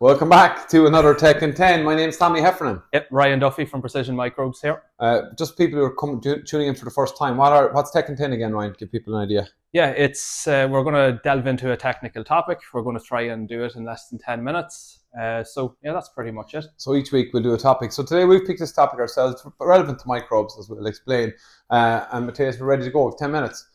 Welcome back to another Tech in 10. My name's Tommy Heffernan. Yep, Ryan Duffy from Precision Microbes here. Just people who are tuning in for the first time, what's Tech in 10 again, Ryan? Give people an idea. Yeah, it's we're going to delve into a technical topic. We're going to try and do it in less than 10 minutes. So that's pretty much it. So each week we'll do a topic. So today we've picked this topic ourselves, relevant to microbes, as we'll explain. And Matthias, we're ready to go. 10 minutes.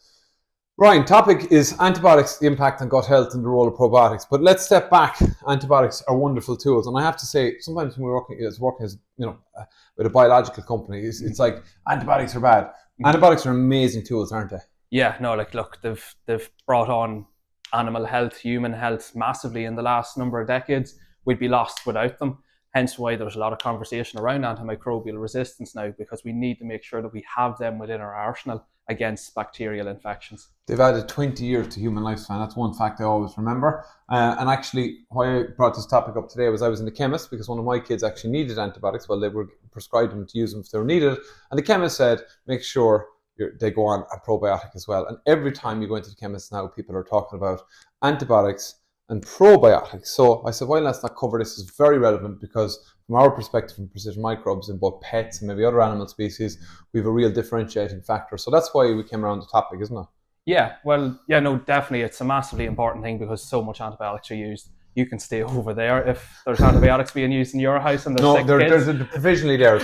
Ryan, topic is antibiotics, the impact on gut health and the role of probiotics. But let's step back. Antibiotics are wonderful tools. And I have to say, sometimes when we're working as with a biological company, it's like antibiotics are bad. Antibiotics are amazing tools, aren't they? Yeah, no, look, they've brought on animal health, human health massively in the last number of decades. We'd be lost without them. Hence why there's a lot of conversation around antimicrobial resistance now, because we need to make sure that we have them within our arsenal against bacterial infections. They've added 20 years to human lifespan. That's one fact I always remember. And actually, why I brought this topic up today was I was in the chemist because one of my kids actually needed antibiotics. Well, they were prescribed them to use them if they were needed. And the chemist said, make sure they go on a probiotic as well. And every time you go into the chemist now, people are talking about antibiotics and probiotics. So I said, why let's not cover this? It's very relevant because from our perspective from Precision Microbes in both pets and maybe other animal species, we have a real differentiating factor. So that's why we came around the topic, isn't it? Yeah, well, yeah, no, definitely. It's a massively important thing because so much antibiotics are used. You can stay over there if there's antibiotics being used in your house and there's sick kids. There's provisionally there.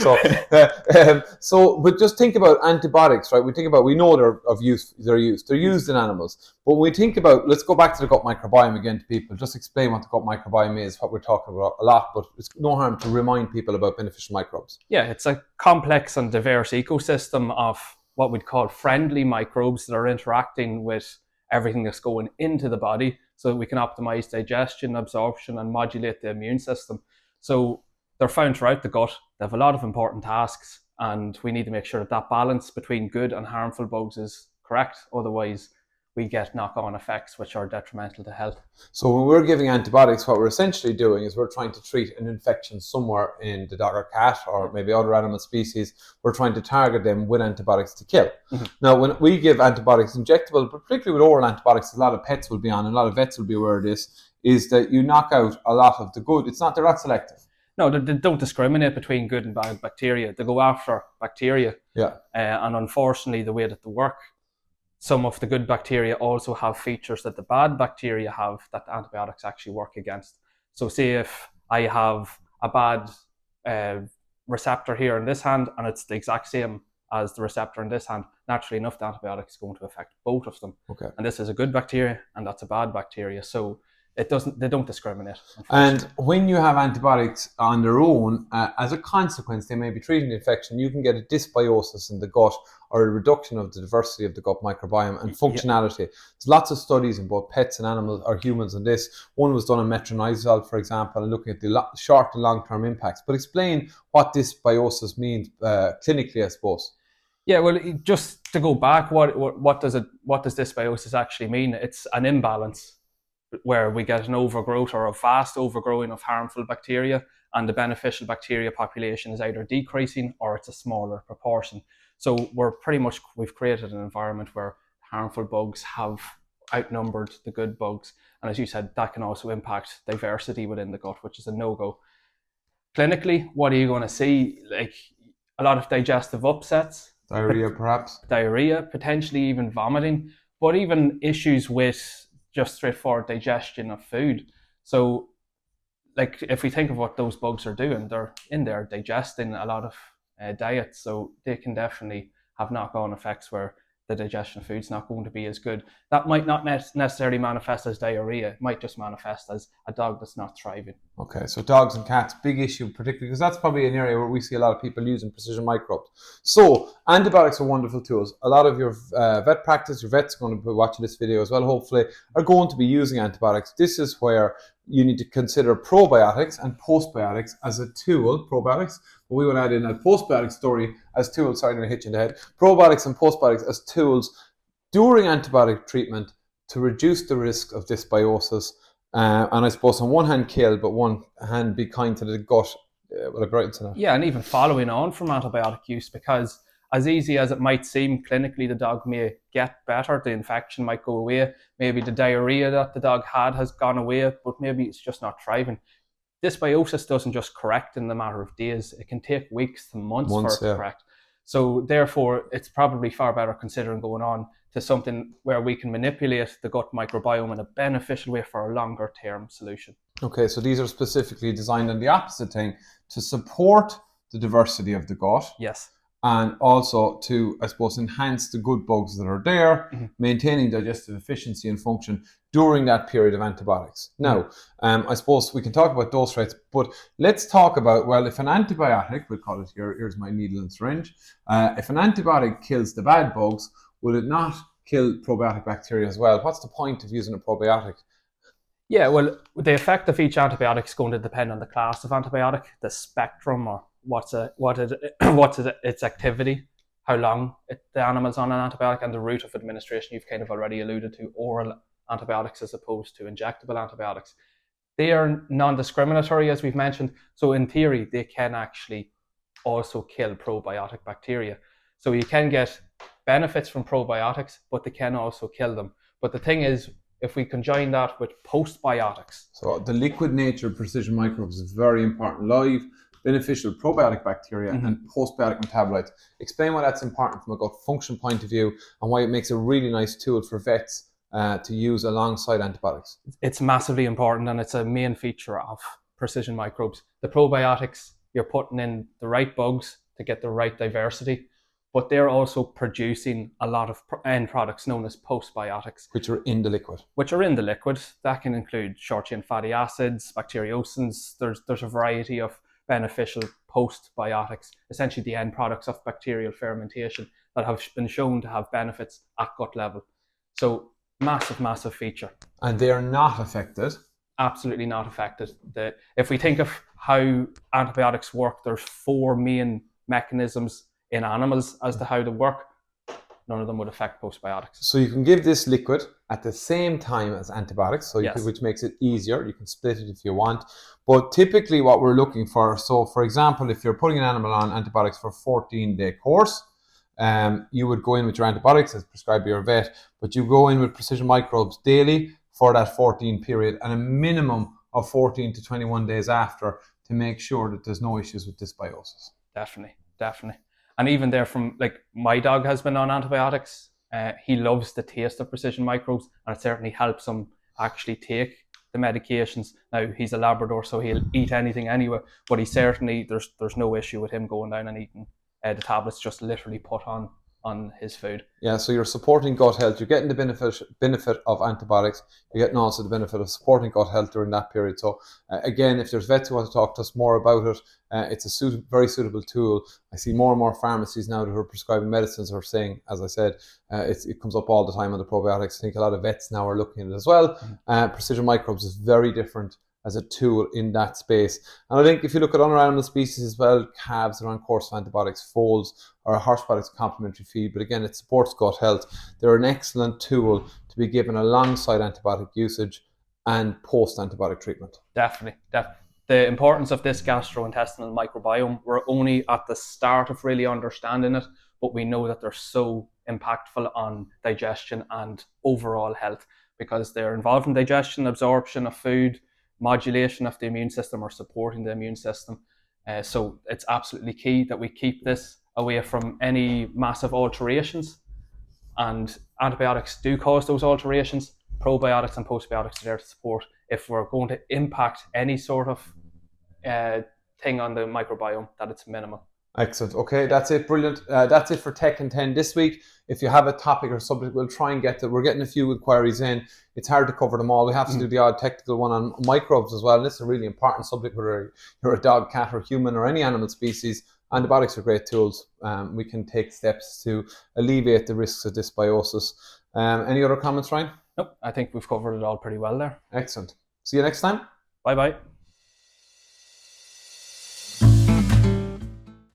So, but just think about antibiotics, right? We know they're used in animals. But when we think about, let's go back to the gut microbiome again to people. Just explain what the gut microbiome is, what we're talking about a lot, but it's no harm to remind people about beneficial microbes. Yeah, it's a complex and diverse ecosystem of what we'd call friendly microbes that are interacting with everything that's going into the body so that we can optimize digestion, absorption, and modulate the immune system. So they're found throughout the gut. They have a lot of important tasks, and we need to make sure that balance between good and harmful bugs is correct. Otherwise, we get knock-on effects which are detrimental to health. So when we're giving antibiotics, what we're essentially doing is we're trying to treat an infection somewhere in the dog or cat or maybe other animal species. We're trying to target them with antibiotics to kill. Mm-hmm. Now, when we give antibiotics injectable, but particularly with oral antibiotics, a lot of pets will be on, and a lot of vets will be aware of this, is that you knock out a lot of the good. They're not selective. No, they don't discriminate between good and bad bacteria. They go after bacteria. Yeah. And unfortunately, the way that they work, some of the good bacteria also have features that the bad bacteria have that the antibiotics actually work against. So say if I have a bad receptor here in this hand and it's the exact same as the receptor in this hand, naturally enough, the antibiotic is going to affect both of them. Okay. And this is a good bacteria and that's a bad bacteria. So they don't discriminate. And when you have antibiotics on their own, as a consequence, they may be treating the infection. You can get a dysbiosis in the gut or a reduction of the diversity of the gut microbiome and functionality. Yeah. There's lots of studies in both pets and animals or humans on this. One was done on metronidazole, for example, and looking at the short and long-term impacts. But explain what dysbiosis means clinically, I suppose. Yeah, well, just to go back, what does dysbiosis actually mean? It's an imbalance where we get an overgrowth or a vast overgrowing of harmful bacteria, and the beneficial bacteria population is either decreasing or it's a smaller proportion. So we've created an environment where harmful bugs have outnumbered the good bugs. And as you said, that can also impact diversity within the gut, which is a no-go. Clinically, what are you going to see? Like a lot of digestive upsets. Diarrhea, perhaps. Diarrhea, potentially even vomiting, but even issues with just straightforward digestion of food. So like if we think of what those bugs are doing, they're in there digesting a lot of diets, so they can definitely have knock-on effects where the digestion of food's not going to be as good. That might not necessarily manifest as diarrhea. It might just manifest as a dog that's not thriving. Okay, so dogs and cats, big issue, particularly because that's probably an area where we see a lot of people using precision microbes. So antibiotics are wonderful tools. A lot of your vet practice, your vets are going to be watching this video as well, hopefully, are going to be using antibiotics. This is where you need to consider probiotics and postbiotics as a tool. Probiotics, but we want to add in a postbiotic story as tools. Sorry, I'm going to hit you in the head. Probiotics and postbiotics as tools during antibiotic treatment to reduce the risk of dysbiosis. And I suppose on one hand kill, but one hand be kind to the gut. Will I be right into that? Yeah, and even following on from antibiotic use, because as easy as it might seem, clinically the dog may get better, the infection might go away, maybe the diarrhea that the dog had has gone away, but maybe it's just not thriving. dysbiosis doesn't just correct in the matter of days. It can take weeks to months for it to correct. So therefore, it's probably far better considering going on to something where we can manipulate the gut microbiome in a beneficial way for a longer term solution. Okay, so these are specifically designed on the opposite thing, to support the diversity of the gut. Yes. And also to, I suppose, enhance the good bugs that are there, maintaining digestive efficiency and function during that period of antibiotics. Now, I suppose we can talk about dose rates, but let's talk about, well, if an antibiotic, we'll call it here, here's my needle and syringe, if an antibiotic kills the bad bugs, will it not kill probiotic bacteria as well? What's the point of using a probiotic? Yeah, well, the effect of each antibiotic is going to depend on the class of antibiotic, the spectrum, or what's its activity, how long the animal's on an antibiotic, and the route of administration. You've kind of already alluded to oral antibiotics as opposed to injectable antibiotics. They are non-discriminatory, as we've mentioned, so in theory they can actually also kill probiotic bacteria. So you can get benefits from probiotics, but they can also kill them. But the thing is, if we conjoin that with postbiotics. So the liquid nature of Precision Microbes is very important. Live, beneficial probiotic bacteria and postbiotic metabolites. Explain why that's important from a gut function point of view and why it makes a really nice tool for vets to use alongside antibiotics. It's massively important, and it's a main feature of Precision Microbes. The probiotics, you're putting in the right bugs to get the right diversity, but they're also producing a lot of end products known as postbiotics. Which are in the liquid. That can include short-chain fatty acids, bacteriocins. There's a variety of beneficial postbiotics, essentially the end products of bacterial fermentation that have been shown to have benefits at gut level. So massive feature. And they are not affected? Absolutely not affected. If we think of how antibiotics work, there's 4 main mechanisms in animals as to how they work. None of them would affect postbiotics. So you can give this liquid at the same time as antibiotics, so yes. Which makes it easier. You can split it if you want. But typically what we're looking for, so for example, if you're putting an animal on antibiotics for a 14-day course, you would go in with your antibiotics as prescribed by your vet, but you go in with Precision Microbes daily for that 14 period and a minimum of 14 to 21 days after to make sure that there's no issues with dysbiosis. Definitely. And even there, from like my dog has been on antibiotics. He loves the taste of Precision Microbes, and it certainly helps him actually take the medications. Now he's a Labrador, so he'll eat anything anyway. But he certainly there's no issue with him going down and eating the tablets just literally put on his food. Yeah, so you're supporting gut health. You're getting the benefit of antibiotics. You're getting also the benefit of supporting gut health during that period. So again, if there's vets who want to talk to us more about it, it's a very suitable tool. I see more and more pharmacies now that are prescribing medicines are saying, as I said, it comes up all the time on the probiotics. I think a lot of vets now are looking at it as well. Precision Microbes is very different as a tool in that space. And I think if you look at other animal species as well, calves are on course of antibiotics, foals or horse products complementary feed, but again, it supports gut health. They're an excellent tool to be given alongside antibiotic usage and post-antibiotic treatment. Definitely. The importance of this gastrointestinal microbiome, we're only at the start of really understanding it, but we know that they're so impactful on digestion and overall health because they're involved in digestion, absorption of food, modulation of the immune system or supporting the immune system. So it's absolutely key that we keep this away from any massive alterations, and antibiotics do cause those alterations. Probiotics and postbiotics are there to support if we're going to impact any sort of thing on the microbiome, that it's minimal. Excellent. Okay, that's it. Brilliant. That's it for Tech in 10 this week. If you have a topic or subject, we'll try and get to. We're getting a few inquiries in. It's hard to cover them all. We have to do the odd technical one on microbes as well. And this is a really important subject, whether you're a dog, cat, or human, or any animal species. Antibiotics are great tools. We can take steps to alleviate the risks of dysbiosis. Any other comments, Ryan? Nope, I think we've covered it all pretty well there. Excellent. See you next time. Bye-bye.